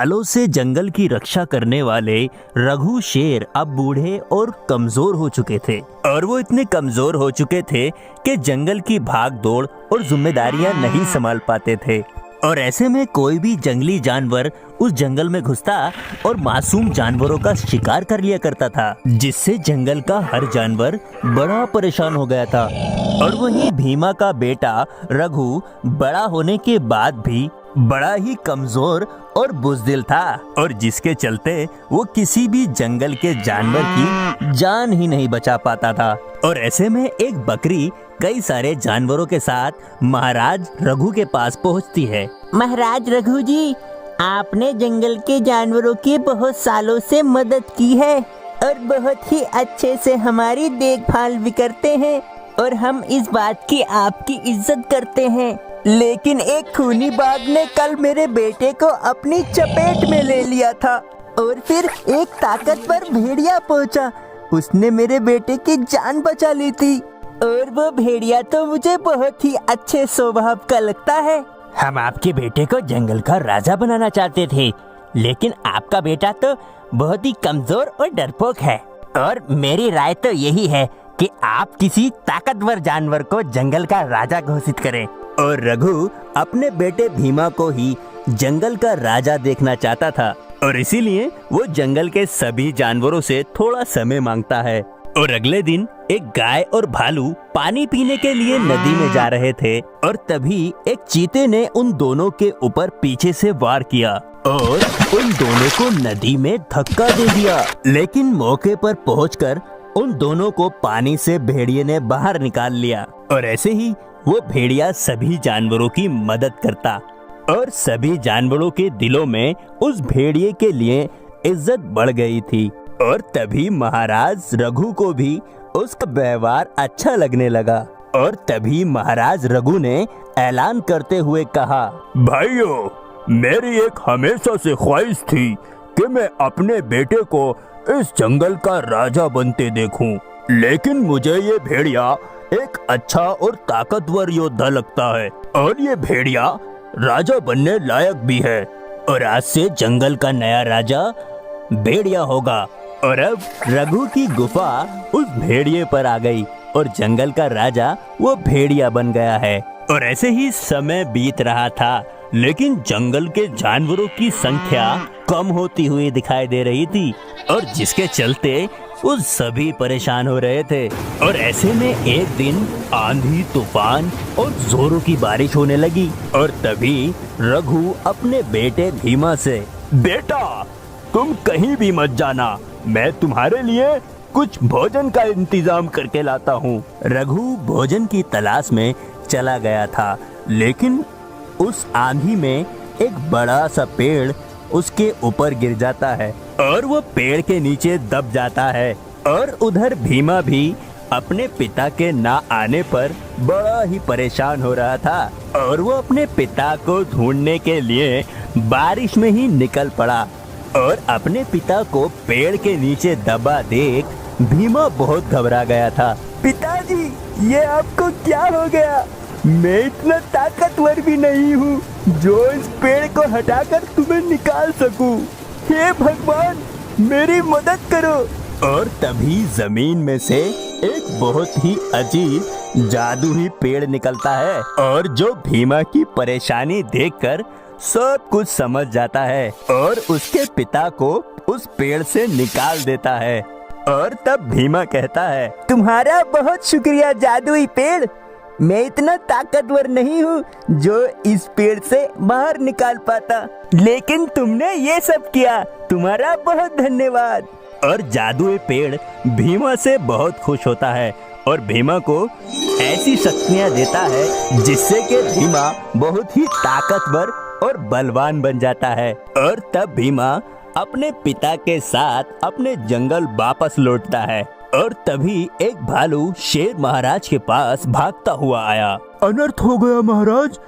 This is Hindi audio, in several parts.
सालों से जंगल की रक्षा करने वाले रघु शेर अब बूढ़े और कमजोर हो चुके थे और वो इतने कमजोर हो चुके थे कि जंगल की भाग दौड़ और जिम्मेदारियां नहीं संभाल पाते थे। और ऐसे में कोई भी जंगली जानवर उस जंगल में घुसता और मासूम जानवरों का शिकार कर लिया करता था, जिससे जंगल का हर जानवर बड़ा परेशान हो गया था। और वहीं भीमा का बेटा रघु बड़ा होने के बाद भी बड़ा ही कमजोर और बुज़दिल था और जिसके चलते वो किसी भी जंगल के जानवर की जान ही नहीं बचा पाता था। और ऐसे में एक बकरी कई सारे जानवरों के साथ महाराज रघु के पास पहुंचती है। महाराज रघु जी, आपने जंगल के जानवरों की बहुत सालों से मदद की है और बहुत ही अच्छे से हमारी देखभाल भी करते हैं और हम इस बात की आपकी इज्जत करते हैं। लेकिन एक खूनी बाघ ने कल मेरे बेटे को अपनी चपेट में ले लिया था और फिर एक ताकतवर भेड़िया पहुंचा, उसने मेरे बेटे की जान बचा ली थी और वो भेड़िया तो मुझे बहुत ही अच्छे स्वभाव का लगता है। हम आपके बेटे को जंगल का राजा बनाना चाहते थे, लेकिन आपका बेटा तो बहुत ही कमजोर और डरपोक है और मेरी राय तो यही है कि आप किसी ताकतवर जानवर को जंगल का राजा घोषित करें। और रघु अपने बेटे भीमा को ही जंगल का राजा देखना चाहता था और इसीलिए वो जंगल के सभी जानवरों से थोड़ा समय मांगता है। और अगले दिन एक गाय और भालू पानी पीने के लिए नदी में जा रहे थे और तभी एक चीते ने उन दोनों के ऊपर पीछे से वार किया और उन दोनों को नदी में धक्का दे दिया। लेकिन मौके पर पहुंचकर उन दोनों को पानी से भेड़िए ने बाहर निकाल लिया और ऐसे ही वो भेड़िया सभी जानवरों की मदद करता और सभी जानवरों के दिलों में उस भेड़िए के लिए इज्जत बढ़ गई थी। और तभी महाराज रघु को भी उसका व्यवहार अच्छा लगने लगा और तभी महाराज रघु ने ऐलान करते हुए कहा, भाइयों, मेरी एक हमेशा से ख्वाहिश थी कि मैं अपने बेटे को इस जंगल का राजा बनते देखूं, लेकिन मुझे ये भेड़िया एक अच्छा और ताकतवर योद्धा लगता है और ये भेड़िया राजा बनने लायक भी है और आज से जंगल का नया राजा भेड़िया होगा। और अब रघु की गुफा उस भेड़िए पर आ गई और जंगल का राजा वो भेड़िया बन गया है। और ऐसे ही समय बीत रहा था, लेकिन जंगल के जानवरों की संख्या कम होती हुई दिखाई दे रही थी और जिसके चलते वो सभी परेशान हो रहे थे। और ऐसे में एक दिन आंधी, तूफान और जोरों की बारिश होने लगी और तभी रघु अपने बेटे भीमा से, बेटा, तुम कहीं भी मत जाना, मैं तुम्हारे लिए कुछ भोजन का इंतजाम करके लाता हूँ। रघु भोजन की तलाश में चला गया था, लेकिन उस आंधी में एक बड़ा सा पेड़ उसके ऊपर गिर जाता है और वो पेड़ के नीचे दब जाता है। और उधर भीमा भी अपने पिता के ना आने पर बड़ा ही परेशान हो रहा था और वो अपने पिता को ढूंढने के लिए बारिश में ही निकल पड़ा। और अपने पिता को पेड़ के नीचे दबा देख भीमा बहुत घबरा गया था। पिताजी, ये आपको क्या हो गया? मैं इतना ताकतवर भी नहीं हूँ जो इस पेड़ को हटाकर तुम्हें निकाल सकूं। हे भगवान, मेरी मदद करो। और तभी जमीन में से एक बहुत ही अजीब जादुई पेड़ निकलता है और जो भीमा की परेशानी देखकर सब कुछ समझ जाता है और उसके पिता को उस पेड़ से निकाल देता है। और तब भीमा कहता है, तुम्हारा बहुत शुक्रिया जादुई पेड़, मैं इतना ताकतवर नहीं हूँ जो इस पेड़ से बाहर निकाल पाता, लेकिन तुमने ये सब किया, तुम्हारा बहुत धन्यवाद। और जादुई पेड़ भीमा से बहुत खुश होता है और भीमा को ऐसी शक्तियाँ देता है जिससे कि भीमा बहुत ही ताकतवर और बलवान बन जाता है। और तब भीमा अपने पिता के साथ अपने जंगल वापस लौटता है और तभी एक भालू शेर महाराज के पास भागता हुआ आया। अनर्थ हो गया महाराज,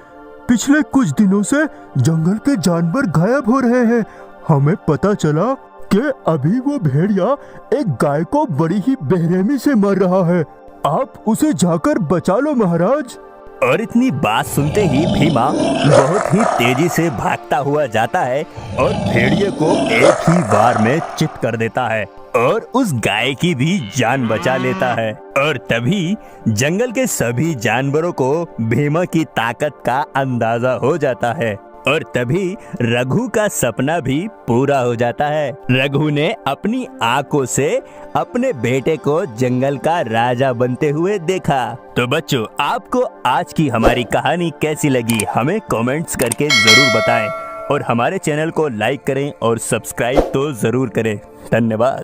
पिछले कुछ दिनों से जंगल के जानवर गायब हो रहे हैं। हमें पता चला कि अभी वो भेड़िया एक गाय को बड़ी ही बेरहमी से मार रहा है। आप उसे जाकर बचा लो महाराज। और इतनी बात सुनते ही भीमा बहुत ही तेजी से भागता हुआ जाता है और भेड़िए को एक ही बार में चित कर देता है और उस गाय की भी जान बचा लेता है। और तभी जंगल के सभी जानवरों को भीमा की ताकत का अंदाजा हो जाता है और तभी रघु का सपना भी पूरा हो जाता है। रघु ने अपनी आंखों से अपने बेटे को जंगल का राजा बनते हुए देखा। तो बच्चों, आपको आज की हमारी कहानी कैसी लगी हमें कमेंट्स करके जरूर बताएं और हमारे चैनल को लाइक करें और सब्सक्राइब तो जरूर करें। धन्यवाद।